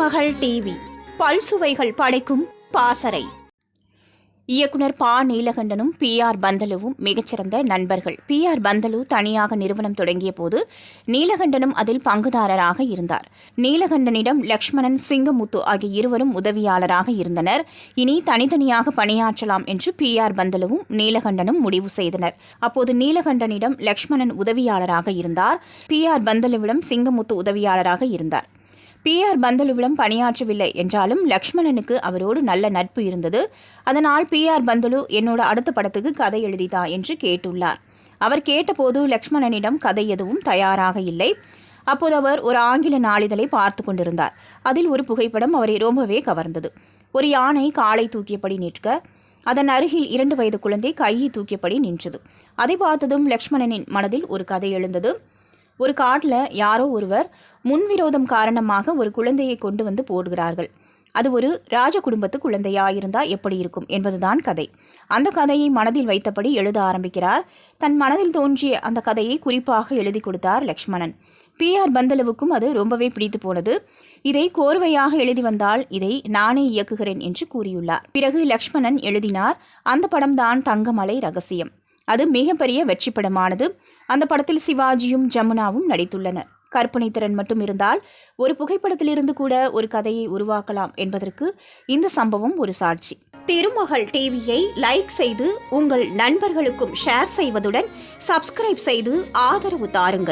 திருமகள் TV பல்சுவைகள் படைக்கும் பாசறை. இயக்குனர் ப. நீலகண்டனும் PR பந்தலுவும் மிகச்சிறந்த நண்பர்கள். PR பந்தலு தனியாக நிறுவனம் தொடங்கிய போது நீலகண்டனும் அதில் பங்குதாரராக இருந்தார். நீலகண்டனிடம் லக்ஷ்மணன், சிங்கமுத்து ஆகிய இருவரும் உதவியாளராக இருந்தனர். இனி தனித்தனியாக பணியாற்றலாம் என்று PR பந்தலுவும் நீலகண்டனும் முடிவு செய்தனர். அப்போது நீலகண்டனிடம் லக்ஷ்மணன் உதவியாளராக இருந்தார். PR பந்தலுவிடம் சிங்கமுத்து உதவியாளராக இருந்தார். PR பந்தலுவிடம் பணியாற்றவில்லை என்றாலும் லக்ஷ்மணனுக்கு அவரோடு நல்ல நட்பு இருந்தது. அதனால் PR பந்தலு என்னோட அடுத்த படத்துக்கு கதை எழுதிதா என்று கேட்டுள்ளார். அவர் கேட்டபோது லக்ஷ்மணனிடம் கதை எதுவும் தயாராக இல்லை. அப்போது அவர் ஒரு ஆங்கில நாளிதழை பார்த்து கொண்டிருந்தார். அதில் ஒரு புகைப்படம் அவரை ரொம்பவே கவர்ந்தது. ஒரு யானை காலை தூக்கியபடி நிற்க, அதன் அருகில் 2 வயது குழந்தை கையை தூக்கியபடி நின்றது. அதை பார்த்ததும் லக்ஷ்மணனின் மனதில் ஒரு கதை எழுந்தது. ஒரு காட்டில் யாரோ ஒருவர் முன்விரோதம் காரணமாக ஒரு குழந்தையை கொண்டு வந்து போடுகிறார்கள். அது ஒரு ராஜ குடும்பத்து குழந்தையாயிருந்தால் எப்படி இருக்கும் என்பதுதான் கதை. அந்த கதையை மனதில் வைத்தபடி எழுத ஆரம்பிக்கிறார். தன் மனதில் தோன்றிய அந்த கதையை குறிப்பாக எழுதி கொடுத்தார் லக்ஷ்மணன். PR பந்தலுவுக்கும் அது ரொம்பவே பிடித்து போனது. இதை கோர்வையாக எழுதி வந்தால் இதை நானே இயக்குகிறேன் என்று கூறியுள்ளார். பிறகு லக்ஷ்மணன் எழுதினார். அந்த படம்தான் தங்கமலை ரகசியம். அது மிகப்பெரிய வெற்றி படமானது. அந்த படத்தில் சிவாஜியும் ஜமுனாவும் நடித்துள்ளனர். கற்பனை திறன் மட்டும் இருந்தால் ஒரு புகைப்படத்திலிருந்து கூட ஒரு கதையை உருவாக்கலாம் என்பதற்கு இந்த சம்பவம் ஒரு சாட்சி. திருமகள் டிவியை லைக் செய்து உங்கள் நண்பர்களுக்கும் ஷேர் செய்வதுடன் சப்ஸ்கிரைப் செய்து ஆதரவு தாருங்கள்.